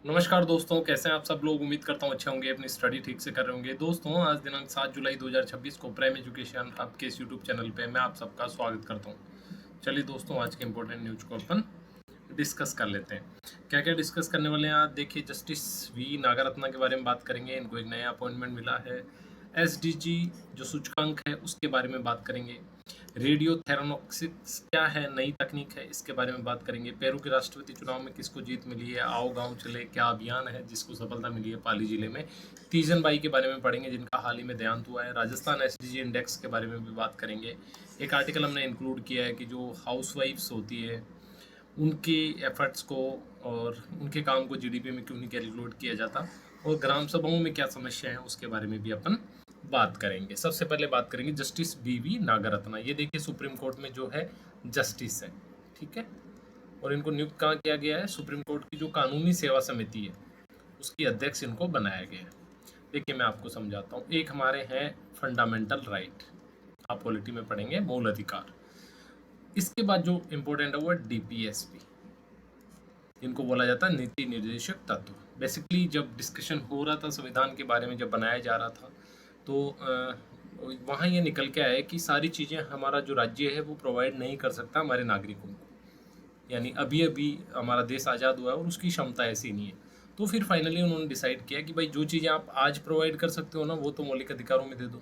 नमस्कार दोस्तों, कैसे हैं आप सब लोग। उम्मीद करता हूँ अच्छे होंगे, अपनी स्टडी ठीक से कर रहे होंगे। दोस्तों, आज दिनांक 7 जुलाई 2026 को प्राइम एजुकेशन आपके इस यूट्यूब चैनल पे मैं आप सबका स्वागत करता हूँ। चलिए दोस्तों, आज के इंपॉर्टेंट न्यूज को अपन डिस्कस कर लेते हैं। क्या क्या डिस्कस करने वाले हैं आज देखिए। जस्टिस वी नागरत्ना के बारे में बात करेंगे, इनको एक नया अपॉइंटमेंट मिला है। एसडीजी जो सूचकांक है उसके बारे में बात करेंगे। रेडियो थेरानोक्सिस क्या है, नई तकनीक है, इसके बारे में बात करेंगे। पेरू के राष्ट्रपति चुनाव में किसको जीत मिली है। आओ गांव चले क्या अभियान है जिसको सफलता मिली है पाली जिले में। तीजन बाई के बारे में पढ़ेंगे जिनका हाल ही में देहांत हुआ है। राजस्थान एसडीजी इंडेक्स के बारे में भी बात करेंगे। एक आर्टिकल हमने इंक्लूड किया है कि जो हाउसवाइफ्स होती है उनके एफर्ट्स को और उनके काम को जीडीपी में क्यों नहीं कैलकुलेट किया जाता, और ग्राम सभाओं में क्या समस्या है उसके बारे में भी अपन बात करेंगे। सबसे पहले बात करेंगे जस्टिस बीवी नागरत्ना। ये देखिए सुप्रीम कोर्ट में जो है जस्टिस है, ठीक है, और इनको नियुक्त कहाँ किया गया है। सुप्रीम कोर्ट की जो कानूनी सेवा समिति है उसकी अध्यक्ष इनको बनाया गया है। देखिए मैं आपको समझाता हूँ। एक हमारे हैं फंडामेंटल राइट, आप पॉलिटी में पढ़ेंगे मूल अधिकार। इसके बाद जो इम्पोर्टेंट है वो है डीपीएसपी, इनको बोला जाता है नीति निर्देशक तत्व। बेसिकली जब डिस्कशन हो रहा था संविधान के बारे में, जब बनाया जा रहा था, तो वहाँ ये निकल के आया कि सारी चीज़ें हमारा जो राज्य है वो प्रोवाइड नहीं कर सकता हमारे नागरिकों को। यानी अभी अभी हमारा देश आज़ाद हुआ है और उसकी क्षमता ऐसी नहीं है। तो फिर फाइनली उन्होंने डिसाइड किया कि भाई जो चीज़ें आप आज प्रोवाइड कर सकते हो ना, वो तो मौलिक अधिकारों में दे दो,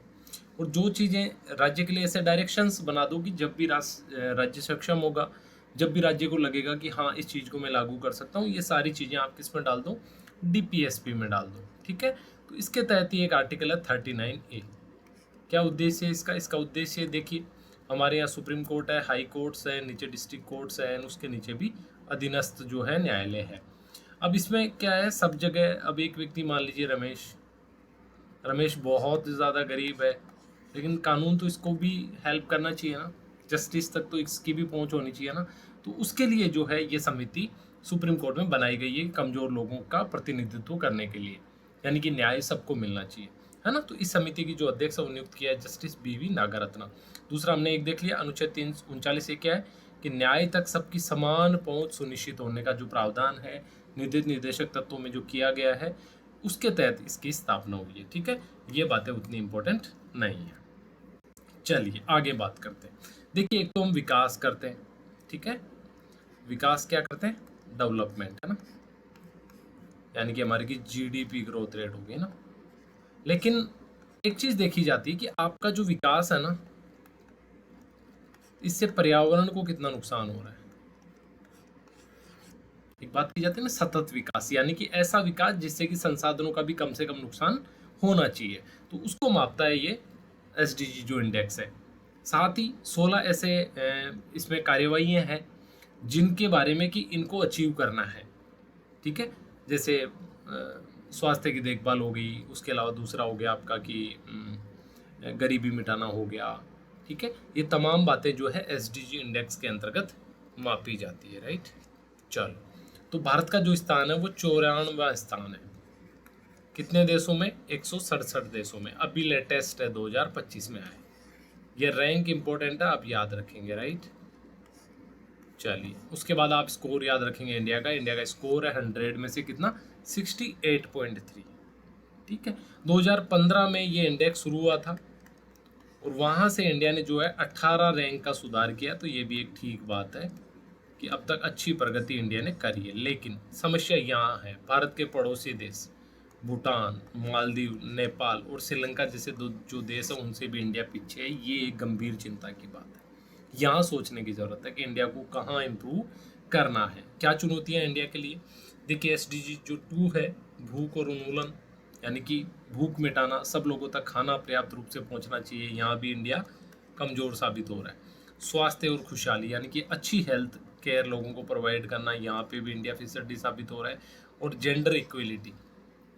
और जो चीज़ें राज्य के लिए ऐसे डायरेक्शंस बना दो कि जब भी राज्य सक्षम होगा, जब भी राज्य को लगेगा कि हाँ इस चीज़ को मैं लागू कर सकता हूँ, ये सारी चीज़ें आप किस में डाल दो, डीपीएसपी में डाल दो, ठीक है। तो इसके तहत ही एक आर्टिकल है 39A। क्या उद्देश्य है इसका। इसका उद्देश्य देखिए, हमारे यहाँ सुप्रीम कोर्ट है, हाई कोर्ट्स है, नीचे डिस्ट्रिक्ट कोर्ट्स है, उसके नीचे भी अधीनस्थ जो है न्यायालय है। अब इसमें क्या है, सब जगह अब एक व्यक्ति मान लीजिए रमेश रमेश बहुत ज़्यादा गरीब है, लेकिन कानून तो इसको भी हेल्प करना चाहिए ना, जस्टिस तक तो इसकी भी पहुंच होनी चाहिए ना। तो उसके लिए जो है ये समिति सुप्रीम कोर्ट में बनाई गई है, कमज़ोर लोगों का प्रतिनिधित्व करने के लिए, यानी कि न्याय सबको मिलना चाहिए, है ना। तो इस समिति की जो अध्यक्ष है वो नियुक्त किया है जस्टिस बीवी नागरत्ना। दूसरा हमने एक देख लिया, अनुच्छेद 339 से क्या है कि न्याय तक सबकी समान पहुंच सुनिश्चित होने का जो प्रावधान है नीति निर्देशक तत्वों में जो किया गया है, उसके तहत इसकी स्थापना हुई है, ठीक है। ये बातें उतनी इंपॉर्टेंट नहीं है। चलिए आगे बात करते हैं। देखिए एक तो हम विकास करते हैं, ठीक है। विकास क्या करते हैं, डेवलपमेंट, है ना, यानी कि हमारी की जीडीपी ग्रोथ रेट होगी ना। लेकिन एक चीज देखी जाती है कि आपका जो विकास है ना, इससे पर्यावरण को कितना नुकसान हो रहा है। एक बात की जाती है ना सतत विकास, यानी कि ऐसा विकास जिससे कि संसाधनों का भी कम से कम नुकसान होना चाहिए, तो उसको मापता है ये एसडीजी जो इंडेक्स है। साथ ही 16 ऐसे इसमें कार्यवाहियाँ हैं जिनके बारे में कि इनको अचीव करना है, ठीक है। जैसे स्वास्थ्य की देखभाल हो गई, उसके अलावा दूसरा हो गया आपका कि गरीबी मिटाना हो गया, ठीक है। ये तमाम बातें जो है एसडीजी इंडेक्स के अंतर्गत मापी जाती है, राइट। चलो, तो भारत का जो स्थान है वो 94वां स्थान है। कितने देशों में, 167 देशों में। अभी लेटेस्ट है 2025 में आए। ये रैंक इंपॉर्टेंट है, आप याद रखेंगे, राइट। चलिए उसके बाद आप स्कोर याद रखेंगे इंडिया का। इंडिया का स्कोर है 100 में से कितना, 68.3, ठीक है। 2015 में ये इंडेक्स शुरू हुआ था और वहाँ से इंडिया ने जो है 18 रैंक का सुधार किया। तो ये भी एक ठीक बात है कि अब तक अच्छी प्रगति इंडिया ने करी है। लेकिन समस्या यहाँ है, भारत के पड़ोसी देश भूटान, मालदीव, नेपाल और श्रीलंका जैसे जो देश है उनसे भी इंडिया पीछे है। ये एक गंभीर चिंता की बात है। यहाँ सोचने की ज़रूरत है कि इंडिया को कहाँ इम्प्रूव करना है, क्या चुनौतियाँ इंडिया के लिए। देखिए एसडीजी जो 2 है, भूख और उन्मूलन, यानी कि भूख मिटाना, सब लोगों तक खाना पर्याप्त रूप से पहुँचना चाहिए, यहाँ भी इंडिया कमज़ोर साबित हो रहा है। स्वास्थ्य और खुशहाली, यानी कि अच्छी हेल्थ केयर लोगों को प्रोवाइड करना, यहाँ पे भी इंडिया फिसड्डी साबित हो रहा है। और जेंडर इक्वलिटी,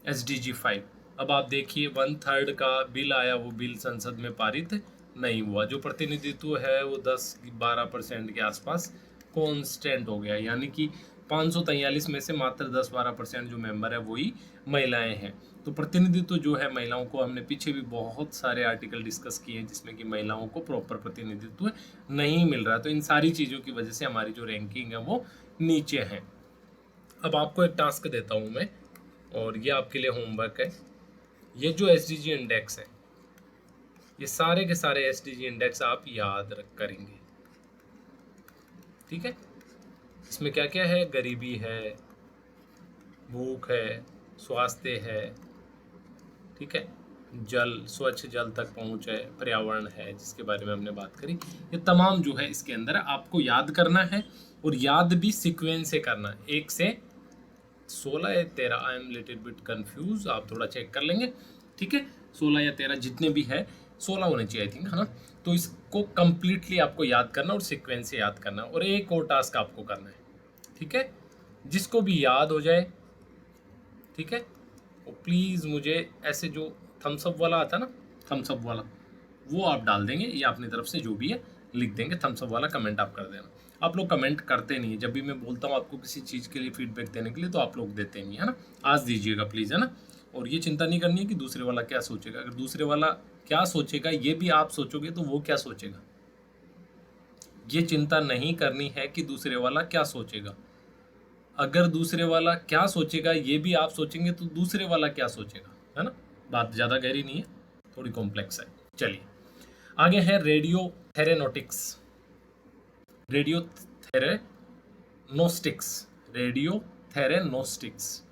एसडीजी 5। अब आप देखिए 1/3 का बिल आया, वो बिल संसद में पारित नहीं हुआ। जो प्रतिनिधित्व है वो 10-12% के आसपास कांस्टेंट हो गया, यानी कि 543 में से मात्र 10-12% जो मेंबर है वही महिलाएं हैं। तो प्रतिनिधित्व जो है महिलाओं को, हमने पीछे भी बहुत सारे आर्टिकल डिस्कस किए हैं जिसमें कि महिलाओं को प्रॉपर प्रतिनिधित्व नहीं मिल रहा। तो इन सारी चीज़ों की वजह से हमारी जो रैंकिंग है वो नीचे है। अब आपको एक टास्क देता हूँ मैं, और ये आपके लिए होमवर्क है। ये जो एसडीजी इंडेक्स है, ये सारे के सारे एसडीजी इंडेक्स आप याद करेंगे, ठीक है। इसमें क्या क्या है, गरीबी है, भूख है, स्वास्थ्य है, ठीक है, जल, स्वच्छ जल तक पहुंच है, पर्यावरण है जिसके बारे में हमने बात करी। ये तमाम जो है इसके अंदर आपको याद करना है, और याद भी सीक्वेंस से करना है। 1 से 16 या 13, I am little bit confuse, आप थोड़ा चेक कर लेंगे, ठीक है। 16 या 13 जितने भी है, 16 होने चाहिए आई थिंक, है ना। तो इसको कंप्लीटली आपको याद करना और सीक्वेंस से याद करना, और एक और टास्क आपको करना है, ठीक है। जिसको भी याद हो जाए, ठीक है, वो प्लीज़ मुझे ऐसे जो थम्सअप वाला आता है ना, थम्सअप वाला, वो आप डाल देंगे, या अपनी तरफ से जो भी है लिख देंगे, थम्सअप वाला कमेंट आप कर देना। आप लोग कमेंट करते नहीं है, जब भी मैं बोलता हूँ आपको किसी चीज़ के लिए फीडबैक देने के लिए, तो आप लोग देते नहीं है ना। आज दीजिएगा प्लीज़, है ना। और ये चिंता नहीं करनी है कि दूसरे वाला क्या सोचेगा। अगर दूसरे वाला क्या सोचेगा ये भी आप सोचोगे तो वो क्या सोचेगा, ये चिंता नहीं करनी है कि दूसरे वाला क्या सोचेगा। अगर दूसरे वाला क्या सोचेगा ये भी आप सोचेंगे तो दूसरे वाला क्या सोचेगा, है ना। बात ज़्यादा गहरी नहीं है, थोड़ी कॉम्प्लेक्स है। चलिए आगे है रेडियो थेरेनोटिक्स, रेडियो थेरेनोस्टिक्स, रेडियो थेरेनोस्टिक्स।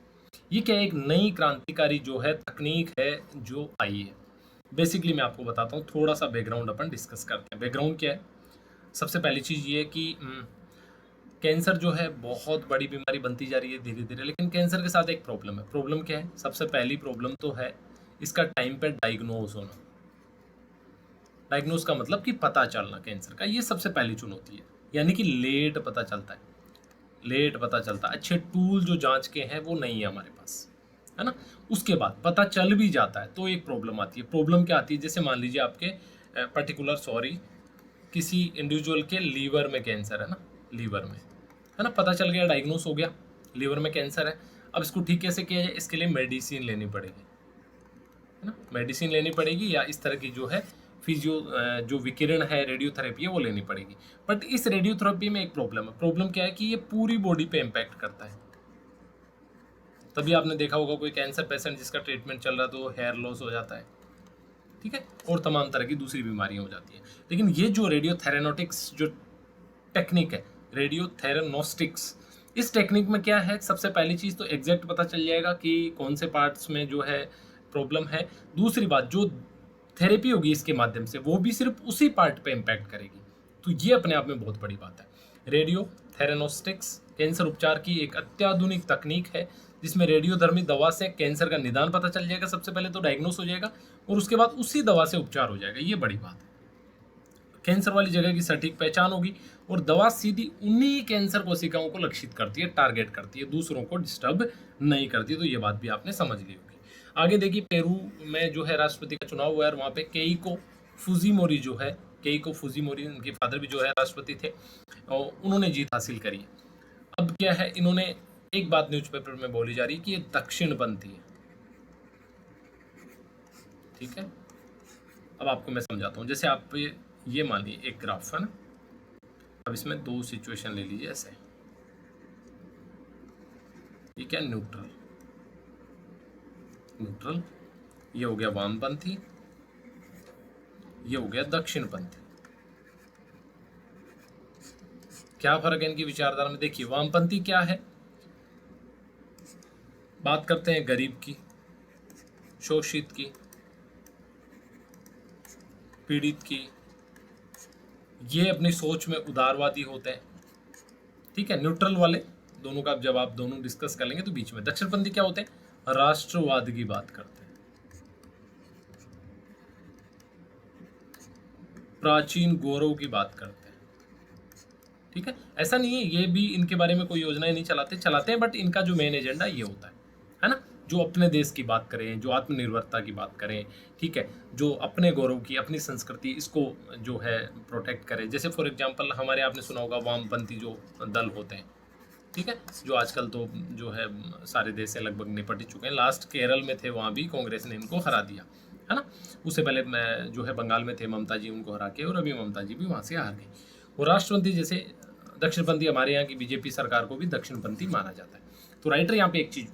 ये क्या एक नई क्रांतिकारी जो है तकनीक है जो आई है। बेसिकली मैं आपको बताता हूँ, थोड़ा सा बैकग्राउंड अपन डिस्कस करते हैं। बैकग्राउंड क्या है, सबसे पहली चीज़ ये है कि कैंसर जो है बहुत बड़ी बीमारी बनती जा रही है धीरे धीरे, लेकिन कैंसर के साथ एक प्रॉब्लम है। प्रॉब्लम क्या है, सबसे पहली प्रॉब्लम तो है इसका टाइम पे डायग्नोज होना। डायग्नोज का मतलब कि पता चलना कैंसर का, ये सबसे पहली चुनौती है, यानी कि लेट पता चलता है, लेट पता चलता है। अच्छे टूल जो जांच के हैं वो नहीं है हमारे पास, है ना। उसके बाद पता चल भी जाता है तो एक प्रॉब्लम आती है। प्रॉब्लम क्या आती है, जैसे मान लीजिए आपके पर्टिकुलर किसी इंडिविजुअल के लीवर में कैंसर है ना, लीवर में, है ना, पता चल गया, डायग्नोस हो गया, लीवर में कैंसर है। अब इसको ठीक कैसे किया जाए, इसके लिए मेडिसिन लेनी पड़ेगी, है ना, मेडिसिन लेनी पड़ेगी, या इस तरह की जो है फिजियो जो विकिरण है, रेडियोथेरेपी है, वो लेनी पड़ेगी। बट इस रेडियोथेरेपी में एक प्रॉब्लम है। प्रॉब्लम क्या है कि ये पूरी बॉडी पे इम्पैक्ट करता है। तभी आपने देखा होगा कोई कैंसर पेशेंट जिसका ट्रीटमेंट चल रहा है तो हेयर लॉस हो जाता है, ठीक है, और तमाम तरह की दूसरी बीमारियां हो जाती हैं। लेकिन ये जो रेडियो थेरेनोटिक्स जो टेक्निक है, रेडियो थेरेनोस्टिक्स, इस टेक्निक में क्या है, सबसे पहली चीज़ तो एग्जैक्ट पता चल जाएगा कि कौन से पार्ट्स में जो है प्रॉब्लम है। दूसरी बात, जो थेरेपी होगी इसके माध्यम से वो भी सिर्फ उसी पार्ट पे इम्पैक्ट करेगी, तो ये अपने आप में बहुत बड़ी बात है। रेडियो थेरेनोस्टिक्स कैंसर उपचार की एक अत्याधुनिक तकनीक है जिसमें रेडियोधर्मी दवा से कैंसर का निदान पता चल जाएगा, सबसे पहले तो डायग्नोस हो जाएगा, और उसके बाद उसी दवा से उपचार हो जाएगा। ये बड़ी बात है, कैंसर वाली जगह की सटीक पहचान होगी, और दवा सीधी उन्हीं कैंसर कोशिकाओं को लक्षित करती है, टारगेट करती है, दूसरों को डिस्टर्ब नहीं करती। तो ये बात भी आपने समझ ली होगी। आगे देखिए, पेरू में जो है राष्ट्रपति का चुनाव हुआ है, और वहाँ पे केइको फुजीमोरी जो है, केइको फुजीमोरी, उनके फादर भी जो है राष्ट्रपति थे, और उन्होंने जीत हासिल करी। अब क्या है, इन्होंने एक बात न्यूज़पेपर में बोली जा रही है कि ये दक्षिणपंथी है, ठीक है। अब आपको मैं समझाता हूँ। जैसे आप ये मानिए एक ग्राफ है ना, अब इसमें दो सिचुएशन ले लीजिए ऐसे, ये क्या, न्यूट्रल, न्यूट्रल, ये हो गया वामपंथी, ये हो गया दक्षिणपंथी। क्या फर्क है इनकी विचारधारा में, देखिए वामपंथी क्या है, बात करते हैं गरीब की, शोषित की, पीड़ित की, ये अपनी सोच में उदारवादी होते हैं, ठीक है। न्यूट्रल वाले दोनों का जब आप दोनों डिस्कस कर लेंगे तो बीच में दक्षिणपंथी क्या होते हैं, राष्ट्रवाद की बात करते हैं, प्राचीन गौरव की बात करते हैं, ठीक है। ऐसा नहीं है ये भी इनके बारे में कोई योजनाएं नहीं चलाते हैं, बट इनका जो मेन एजेंडा ये होता है ना, जो अपने देश की बात करें, जो आत्मनिर्भरता की बात करें, ठीक है, जो अपने गौरव की, अपनी संस्कृति, इसको जो है प्रोटेक्ट करें। जैसे फॉर एग्जांपल हमारे, आपने सुना होगा वामपंथी जो दल होते हैं, ठीक है, जो आजकल तो जो है सारे देश से लगभग निपट ही चुके हैं। लास्ट केरल में थे, वहाँ भी कांग्रेस ने इनको हरा दिया, है ना। उससे पहले जो है बंगाल में थे ममता जी, उनको हरा के, और अभी ममता जी भी वहाँ से हार गई। वो राष्ट्रपति, जैसे दक्षिणपंथी, हमारे यहाँ की बीजेपी सरकार को भी दक्षिणपंथी माना जाता है। तो राइटर यहाँ पे एक चीज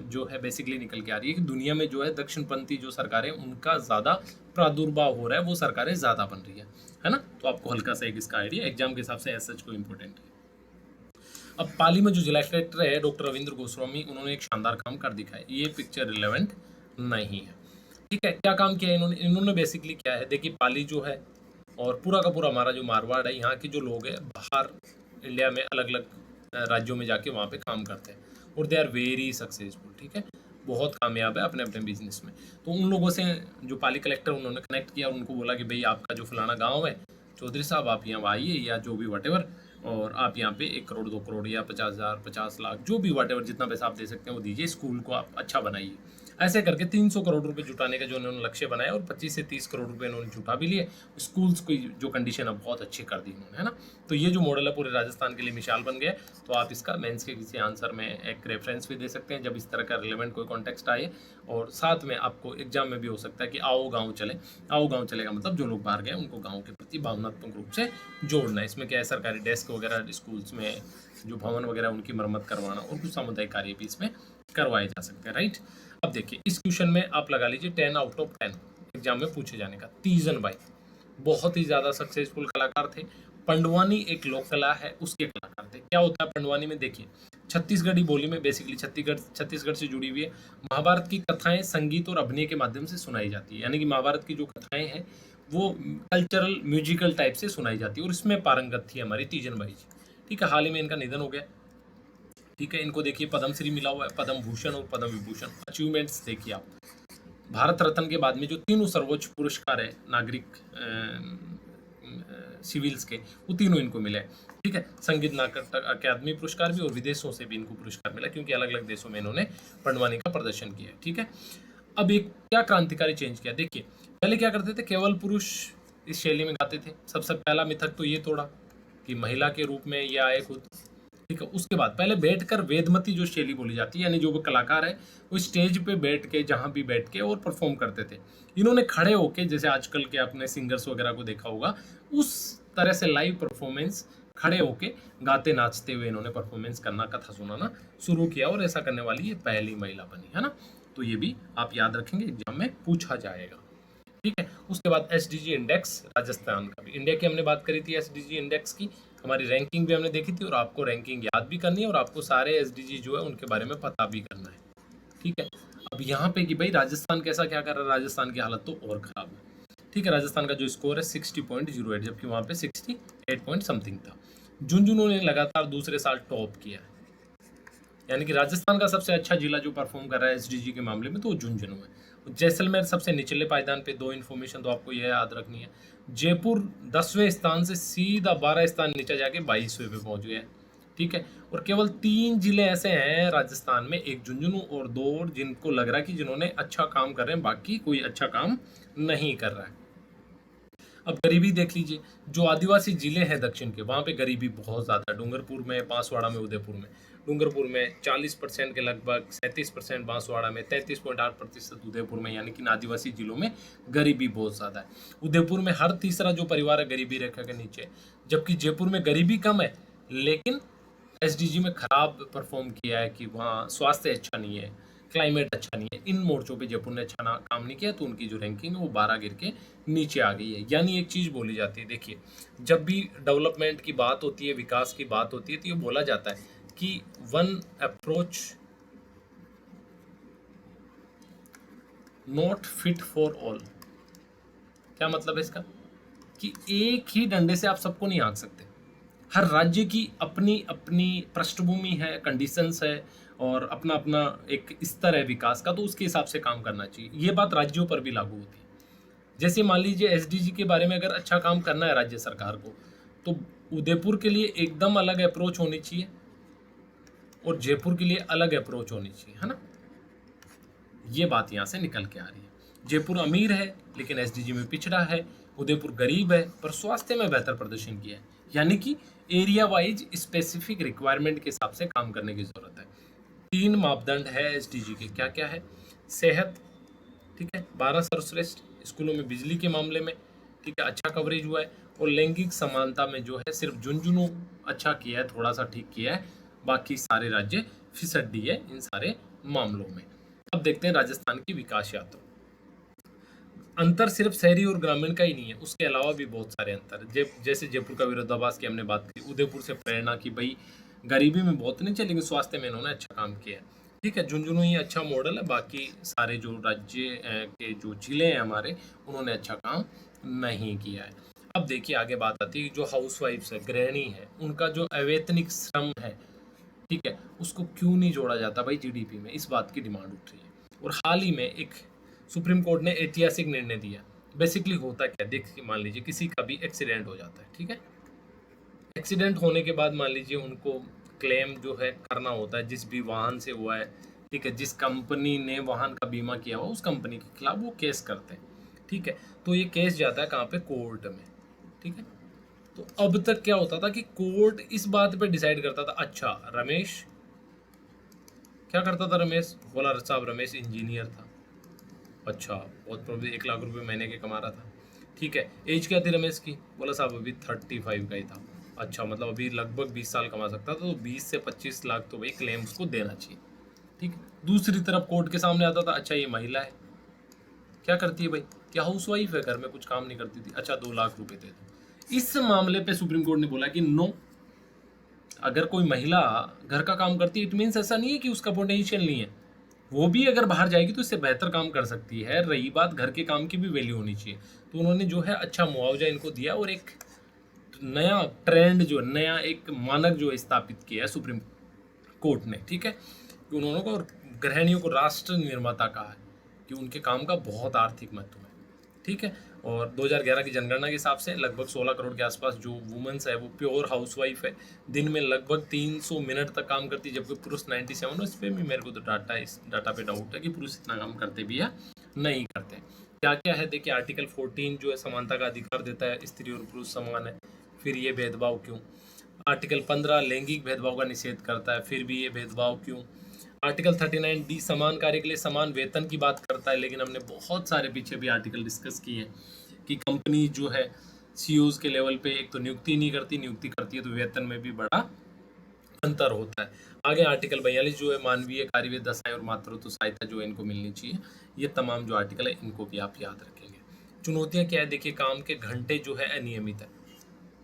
जो है बेसिकली निकल के आ रही है कि दुनिया में जो है दक्षिणपंथी जो सरकारें उनका ज़्यादा प्रादुर्भाव हो रहा है, वो सरकारें ज़्यादा बन रही है ना। तो आपको हल्का सा एक इसका आइडिया एग्जाम के हिसाब से एज सच को इम्पोर्टेंट है। अब पाली में जो जिला कलेक्टर है डॉक्टर रविंद्र गोस्वामी, उन्होंने एक शानदार काम कर दिखाया। ये पिक्चर रिलेवेंट नहीं है, ठीक है। क्या काम किया इन्होंने? इन्होंने बेसिकली क्या है, देखिए पाली जो है और पूरा का पूरा हमारा जो मारवाड़ है, यहाँ के जो लोग हैं बाहर इंडिया में अलग अलग राज्यों में जाके वहाँ पे काम करते हैं और दे आर वेरी सक्सेसफुल, ठीक है, बहुत कामयाब है अपने अपने बिजनेस में। तो उन लोगों से जो पाली कलेक्टर उन्होंने कनेक्ट किया, उनको बोला कि भाई आपका जो फलाना गाँव है चौधरी साहब, आप यहाँ आइए या जो भी वट, और आप यहाँ पे 1 करोड़ 2 करोड़ या 50,000 50 लाख जो भी वट जितना पैसा आप दे सकते हैं वो दीजिए, स्कूल को आप अच्छा बनाइए। ऐसे करके 300 करोड़ रुपए जुटाने का जो उन्होंने लक्ष्य बनाया और 25 से 30 करोड़ रुपए इन्होंने जुटा भी लिए। स्कूल्स की जो कंडीशन है बहुत अच्छी कर दी इन्होंने, है ना। तो ये जो मॉडल है पूरे राजस्थान के लिए मिसाल बन गया। तो आप इसका मेंस के किसी आंसर में एक रेफरेंस भी दे सकते हैं जब इस तरह का रिलेवेंट कोई कॉन्टेक्स्ट आए, और साथ में आपको एग्जाम में भी हो सकता है कि आओ गाँव चले। आओ गाँव चलेगा मतलब जो लोग बाहर गए उनको गाँव के प्रति भावनात्मक रूप से जोड़ना है। इसमें क्या है, सरकारी डेस्क वगैरह स्कूल्स में जो भवन वगैरह उनकी मरम्मत करवाना और कुछ सामुदायिक कार्य भी इसमें करवाए जा सकते हैं, राइट। अब देखिए इस क्वेश्चन में आप लगा लीजिए 10 आउट ऑफ 10 एग्जाम में पूछे जाने का। तीजन बाई बहुत ही ज्यादा सक्सेसफुल कलाकार थे। पंडवानी एक लोक कला है, उसके कलाकार थे। क्या होता है पंडवानी में, देखिए छत्तीसगढ़ी बोली में बेसिकली छत्तीसगढ़ से जुड़ी हुई है। महाभारत की कथाएं संगीत और अभिनय के माध्यम से सुनाई जाती है, यानी कि महाभारत की जो कथाएं हैं वो कल्चरल म्यूजिकल टाइप से सुनाई जाती है और इसमें पारंगत थी हमारी तीजन बाई जी, ठीक है। हाल ही में इनका निधन हो गया, ठीक है। इनको देखिए पद्मश्री मिला हुआ है, पद्म भूषण और पद्म विभूषण। अचीवमेंट्स देखिए आप, भारत रत्न के बाद में जो तीनों सर्वोच्च पुरस्कार है नागरिक सिविल्स के, वो तीनों इनको मिले, ठीक है। संगीत नाटक अकादमी पुरस्कार भी और विदेशों से भी इनको पुरस्कार मिला क्योंकि अलग अलग देशों में इन्होंने पंडवानी का प्रदर्शन किया है, ठीक है। अब एक क्या क्रांतिकारी चेंज किया, देखिए पहले क्या करते थे, केवल पुरुष इस शैली में गाते थे। सबसे पहला मिथक तो ये तोड़ा कि महिला के रूप में ये आए खुद, ठीक है। उसके बाद पहले बैठकर वेदमती जो शैली बोली जाती है, यानी जो वो कलाकार है वो स्टेज पे बैठ के जहाँ भी बैठ के और परफॉर्म करते थे। इन्होंने खड़े होके, जैसे आजकल के आपने सिंगर्स वगैरह को देखा होगा, उस तरह से लाइव परफॉर्मेंस खड़े होके गाते नाचते हुए इन्होंने परफॉर्मेंस करना, कथा सुनाना शुरू किया और ऐसा करने वाली ये पहली महिला बनी, है ना। तो ये भी आप याद रखेंगे, एग्जाम में पूछा जाएगा, ठीक है। उसके बाद एसडीजी इंडेक्स राजस्थान का भी, इंडिया की हमने बात करी थी एसडीजी इंडेक्स की, हमारी रैंकिंग भी हमने देखी थी और आपको रैंकिंग याद भी करनी है और आपको सारे एसडीजी जो है उनके बारे में पता भी करना है, ठीक है। अब यहाँ पे कि भाई राजस्थान कैसा क्या कर रहा है, राजस्थान की हालत तो और खराब है, ठीक है। राजस्थान का जो स्कोर है 60.08, जबकि वहाँ पे 68 पॉइंट समथिंग था। झुंझुनू ने लगातार दूसरे साल टॉप किया है, यानी कि राजस्थान का सबसे अच्छा जिला जो परफॉर्म कर रहा है एसडीजी के मामले में तो वो झुंझुनू है। जैसलमेर सबसे निचले पायदान पे, 2 इन्फॉर्मेशन तो आपको यह याद रखनी है। जयपुर 10वें स्थान से सीधा 12 स्थान नीचे जाके 22वें पे पहुंच गया है, ठीक है। और केवल 3 जिले ऐसे हैं राजस्थान में, एक झुंझुनू और 2 और जिनको लग रहा है कि जिन्होंने अच्छा काम कर रहे हैं, बाकी कोई अच्छा काम नहीं कर रहा है। अब गरीबी देख लीजिए, जो आदिवासी जिले हैं दक्षिण के, वहाँ पे गरीबी बहुत ज़्यादा है। डूंगरपुर में, बांसवाड़ा में, उदयपुर में। डूंगरपुर में 40% के लगभग, 37% बांसवाड़ा में, 33.8% उदयपुर में, यानी कि आदिवासी जिलों में गरीबी बहुत ज़्यादा है। उदयपुर में हर तीसरा जो परिवार है गरीबी रेखा के नीचे, जबकि जयपुर में गरीबी कम है लेकिन एसडीजी में खराब परफॉर्म किया है कि वहाँ स्वास्थ्य अच्छा नहीं है, क्लाइमेट अच्छा नहीं है। इन मोर्चों पे जयपुर ने अच्छा काम नहीं किया तो उनकी जो रैंकिंग है वो 12 गिर के नीचे आ गई है। यानी एक चीज़ बोली जाती है, देखिए जब भी डेवलपमेंट की बात होती है, विकास की बात होती है, तो ये बोला जाता है कि one approach not fit for all. क्या मतलब है इसका, कि एक ही डंडे से आप सबको नहीं हाँक सकते। हर राज्य की अपनी अपनी पृष्ठभूमि है, कंडीशंस है और अपना अपना एक स्तर है विकास का, तो उसके हिसाब से काम करना चाहिए। ये बात राज्यों पर भी लागू होती है। जैसे मान लीजिए एसडीजी के बारे में अगर अच्छा काम करना है राज्य सरकार को, तो उदयपुर के लिए एकदम अलग अप्रोच होनी चाहिए और जयपुर के लिए अलग अप्रोच होनी चाहिए, है ना। ये बात यहाँ से निकल के आ रही है। जयपुर अमीर है लेकिन एसडीजी में पिछड़ा है, उदयपुर गरीब है पर स्वास्थ्य में बेहतर प्रदर्शन किया है। यानी कि एरिया वाइज स्पेसिफिक रिक्वायरमेंट के हिसाब से काम करने की जरूरत है। 3 मापदंड है एसडीजी के, क्या क्या है, सेहत, ठीक है, 12 सर्वश्रेष्ठ, स्कूलों में बिजली के मामले में, ठीक है, अच्छा कवरेज हुआ है, और लैंगिक समानता में जो है सिर्फ झुंझुनू अच्छा किया है, थोड़ा सा ठीक किया है, बाकी सारे राज्य फिसड्डी है इन सारे मामलों में। अब देखते हैं राजस्थान की विकास यात्रा। अंतर सिर्फ शहरी और ग्रामीण का ही नहीं है, उसके अलावा भी बहुत सारे अंतर है। जैसे जयपुर का विरोधाभास की हमने बात की, उदयपुर से प्रेरणा की, भाई गरीबी में बहुत नहीं चलेगी, स्वास्थ्य में इन्होंने अच्छा काम किया है। ठीक है, झुंझुनू ही अच्छा मॉडल है, बाकी सारे जो राज्य के जो जिले हैं हमारे, उन्होंने अच्छा काम नहीं किया है। अब देखिए आगे बात आती है जो हाउस वाइफ्स है, गृहिणी है, उनका जो अवैतनिक श्रम है, ठीक है, उसको क्यों नहीं जोड़ा जाता भाई जीडीपी में, इस बात की डिमांड उठ रही है। और हाल ही में एक सुप्रीम कोर्ट ने ऐतिहासिक निर्णय दिया। बेसिकली होता क्या, देखिए मान लीजिए किसी का भी एक्सीडेंट हो जाता है, ठीक है, एक्सीडेंट होने के बाद मान लीजिए उनको क्लेम जो है करना होता है, जिस भी वाहन से हुआ है, ठीक है, जिस कंपनी ने वाहन का बीमा किया हुआ उस कंपनी के खिलाफ वो केस करते हैं, ठीक है, तो ये केस जाता है कहाँ पे, कोर्ट में, ठीक है। तो अब तक क्या होता था कि कोर्ट इस बात पे डिसाइड करता था, अच्छा रमेश क्या करता था, रमेश बोला साहब रमेश इंजीनियर था, अच्छा बहुत प्रॉब्लम, 1 लाख रुपए महीने के कमा रहा था, ठीक है, एज क्या थी रमेश की, बोला साहब अभी 35 का ही था, अच्छा मतलब अभी लगभग 20 साल कमा सकता था, तो 20 से 25 लाख तो भाई क्लेम उसको देना चाहिए, ठीक है। दूसरी तरफ कोर्ट के सामने आता था, अच्छा ये महिला है, क्या करती है भाई, क्या हाउस वाइफ है, घर में कुछ काम नहीं करती थी, अच्छा 2 लाख रुपए दे दो। इस मामले पे सुप्रीम कोर्ट ने बोला कि नो, अगर कोई महिला घर का काम करती है, इट मीन्स ऐसा नहीं है कि उसका पोटेंशियल नहीं है, वो भी अगर बाहर जाएगी तो इससे बेहतर काम कर सकती है। रही बात घर के काम की भी वैल्यू होनी चाहिए, तो उन्होंने जो है अच्छा मुआवजा इनको दिया और एक नया ट्रेंड जो नया एक मानक जो स्थापित किया है सुप्रीम कोर्ट ने, ठीक है, कि उन्होंने को गृहिणियों को राष्ट्र निर्माता कहा है कि उनके काम का बहुत आर्थिक महत्व है, ठीक है। और 2011 की जनगणना के हिसाब से लगभग 16 करोड़ के आसपास जो वुमेन्स है वो प्योर हाउसवाइफ है, दिन में लगभग 300 मिनट तक काम करती है, जबकि पुरुष 97। इस पर भी मेरे को तो इस डाटा पे डाउट है कि पुरुष इतना काम करते भी है नहीं करते। क्या क्या है देखिए, आर्टिकल 14 जो है समानता का अधिकार देता है, स्त्री और पुरुष समान है, फिर ये भेदभाव क्यों। आर्टिकल 15 लैंगिक भेदभाव का निषेध करता है, फिर भी ये भेदभाव क्यों। आर्टिकल 39D समान कार्य के लिए समान वेतन की बात करता है, लेकिन हमने बहुत सारे पीछे भी आर्टिकल डिस्कस किए हैं कि कंपनी जो है सीईओज के लेवल पे एक तो नियुक्ति नहीं करती, नियुक्ति करती है तो वेतन में भी बड़ा अंतर होता है। आगे आर्टिकल 42 जो है मानवीय कार्य दशाएं और मातृत्व सहायता जो है इनको मिलनी चाहिए। ये तमाम जो आर्टिकल है इनको भी आप याद रखेंगे। चुनौतियां क्या है देखिए, काम के घंटे जो है अनियमित है,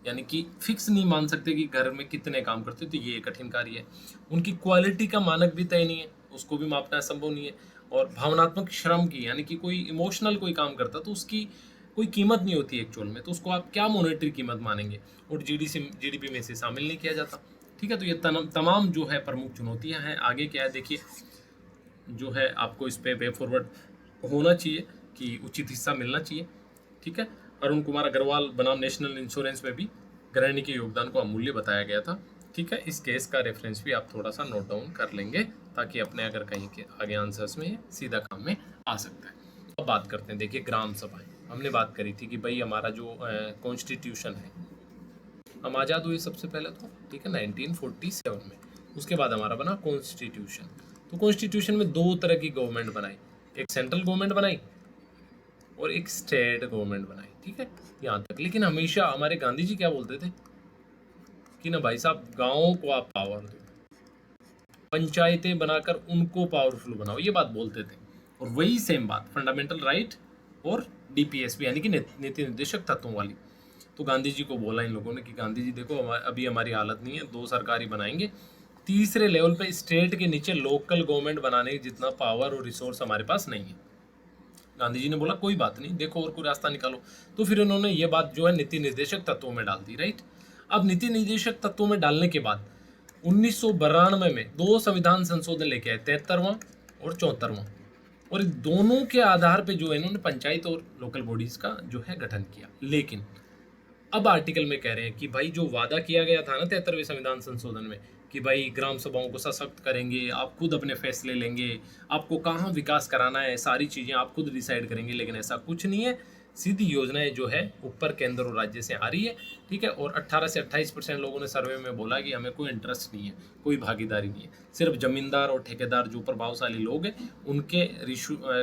यानी कि फिक्स नहीं मान सकते कि घर में कितने काम करते, तो ये कठिन कार्य है। उनकी क्वालिटी का मानक भी तय नहीं है, उसको भी मापना संभव नहीं है। और भावनात्मक श्रम की, यानी कि कोई इमोशनल कोई काम करता तो उसकी कोई कीमत नहीं होती एक्चुअल में, तो उसको आप क्या मॉनेटरी कीमत मानेंगे, और जीडीपी में से शामिल नहीं किया जाता, ठीक है। तो ये तमाम जो है प्रमुख चुनौतियां हैं। आगे क्या है देखिए, जो है आपको इस पे वे फॉरवर्ड होना चाहिए कि उचित हिस्सा मिलना चाहिए, ठीक है। अरुण कुमार अग्रवाल बनाम नेशनल इंश्योरेंस में भी गृहिणी के योगदान को अमूल्य बताया गया था, ठीक है। इस केस का रेफरेंस भी आप थोड़ा सा नोट डाउन कर लेंगे, ताकि अपने अगर कहीं के आगे आंसर्स में सीधा काम में आ सकता है। अब बात करते हैं देखिए ग्राम सभाएं। हमने बात करी थी कि भाई हमारा जो कॉन्स्टिट्यूशन है, हम आज़ाद हुए सबसे पहले तो, ठीक है, 1947 में। उसके बाद हमारा बना कॉन्स्टिट्यूशन। तो कॉन्स्टिट्यूशन में 2 तरह की गवर्नमेंट बनाई, एक सेंट्रल गवर्नमेंट बनाई और एक स्टेट गवर्नमेंट बनाई, ठीक है, यहाँ तक। लेकिन हमेशा हमारे गांधी जी क्या बोलते थे कि ना भाई साहब, गाँवों को आप पावर दो, पंचायतें बनाकर उनको पावरफुल बनाओ, ये बात बोलते थे। और वही सेम बात फंडामेंटल राइट और डीपीएसपी यानी कि नीति निर्देशक तत्वों वाली। तो गांधी जी को बोला इन लोगों ने कि गांधी जी देखो, अभी हमारी हालत नहीं है, 2 सरकार ही बनाएंगे, तीसरे लेवल पे स्टेट के नीचे लोकल गवर्नमेंट बनाने की जितना पावर और रिसोर्स हमारे पास नहीं है। गांधी जी ने बोला कोई बात नहीं, देखो और कोई रास्ता निकालो। तो फिर उन्होंने ये बात जो है नीति निर्देशक तत्वों में डाल दी, राइट। अब नीति निर्देशक तत्वों में डालने के बाद 1992 में 2 संविधान संशोधन लेके आए, 73वां और 74वां, और दोनों के आधार पे जो है इन्होंने पंचायत और लोकल बॉडीज का जो है गठन किया। लेकिन अब आर्टिकल में कह रहे हैं कि भाई जो वादा किया गया था ना 73वें संविधान संशोधन में, कि भाई ग्राम सभाओं को सशक्त करेंगे, आप खुद अपने फैसले लेंगे, आपको कहाँ विकास कराना है सारी चीज़ें आप खुद डिसाइड करेंगे, लेकिन ऐसा कुछ नहीं है। सीधी योजनाएं जो है ऊपर केंद्र और राज्य से आ रही है, ठीक है। और 18 से 28% लोगों ने सर्वे में बोला कि हमें कोई इंटरेस्ट नहीं है, कोई भागीदारी नहीं है, सिर्फ जमींदार और ठेकेदार जो प्रभावशाली लोग हैं उनके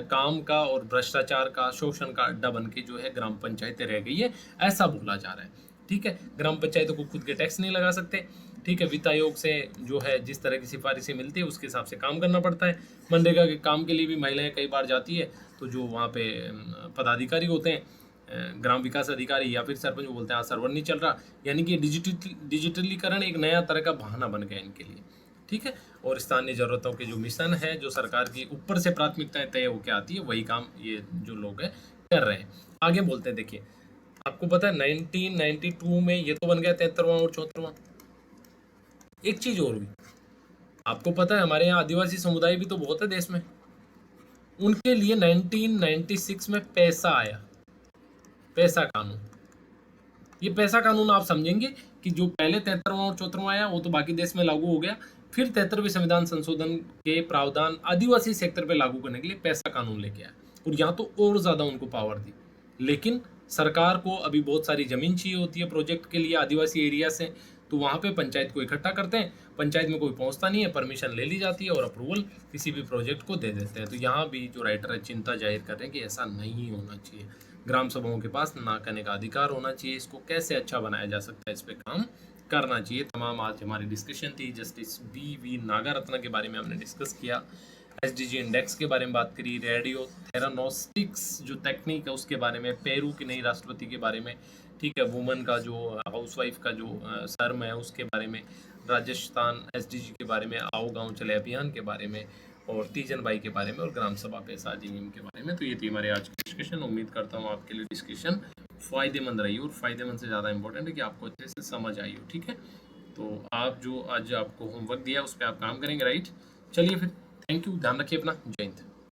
काम का और भ्रष्टाचार का, शोषण का अड्डा बन के जो है ग्राम पंचायतें रह गई है, ऐसा बोला जा रहा है, ठीक है। ग्राम पंचायतों को खुद के टैक्स नहीं लगा सकते, ठीक है, वित्त आयोग से जो है जिस तरह की सिफारिशें मिलती है उसके हिसाब से काम करना पड़ता है। मनरेगा के काम के लिए भी महिलाएं कई बार जाती है, तो जो वहाँ पे पदाधिकारी होते हैं, ग्राम विकास अधिकारी या फिर सरपंच, वो बोलते हैं हाँ सर्वर नहीं चल रहा, यानी कि डिजिटलीकरण एक नया तरह का बहाना बन गया इनके लिए। ठीक है, और स्थानीय ज़रूरतों के जो मिशन है, जो सरकार की ऊपर से प्राथमिकताएं तय होकर आती है, वही काम ये जो लोग हैं कर रहे हैं। आगे बोलते हैं, देखिए आपको पता है 1992 में ये तो बन गया 73वां और 74वां। एक चीज और भी आपको पता है, हमारे यहाँ आदिवासी समुदाय भी तो बहुत है देश में। उनके लिए 1996 में पैसा आया, पैसा कानून। ये पैसा कानून आप समझेंगे कि जो पहले 73वां और 74वां आया वो तो बाकी देश में लागू हो गया, फिर 73वें संविधान संशोधन के प्रावधान आदिवासी सेक्टर पे लागू करने के लिए पैसा कानून लेके आया, और यहाँ तो और ज्यादा उनको पावर दी। लेकिन सरकार को अभी बहुत सारी जमीन चाहिए होती है प्रोजेक्ट के लिए आदिवासी एरिया से, तो वहाँ पे पंचायत को इकट्ठा करते हैं, पंचायत में कोई पहुँचता नहीं है, परमिशन ले ली जाती है और अप्रूवल किसी भी प्रोजेक्ट को दे देते हैं। तो यहाँ भी जो राइटर है चिंता जाहिर कर रहे हैं कि ऐसा नहीं होना चाहिए, ग्राम सभाओं के पास ना करने का अधिकार होना चाहिए, इसको कैसे अच्छा बनाया जा सकता है इस पर काम करना चाहिए। तमाम आज हमारी डिस्कशन थी। जस्टिस BV नागारत्ना के बारे में हमने डिस्कस किया, SDG इंडेक्स के बारे में बात करी, रेडियो थेरानोस्टिक्स जो टेक्निक है उसके बारे में, पेरू की नई राष्ट्रपति के बारे में, ठीक है, वुमन का जो हाउसवाइफ का जो शर्म है उसके बारे में, राजस्थान SDG के बारे में, आओ गांव चले अभियान के बारे में, और तीजन बाई के बारे में, और ग्राम सभा पे साजिम के बारे में। तो ये थी हमारे आज की डिस्कशन। उम्मीद करता हूँ आपके लिए डिस्कशन फ़ायदेमंद रही, और फ़ायदेमंद से ज़्यादा इंपॉर्टेंट है कि आपको अच्छे से समझ आई हो। ठीक है, तो आप जो आज आपको होमवर्क दिया उस पर आप काम करेंगे, राइट। चलिए फिर, थैंक यू, ध्यान रखिए अपना, जय हिंद।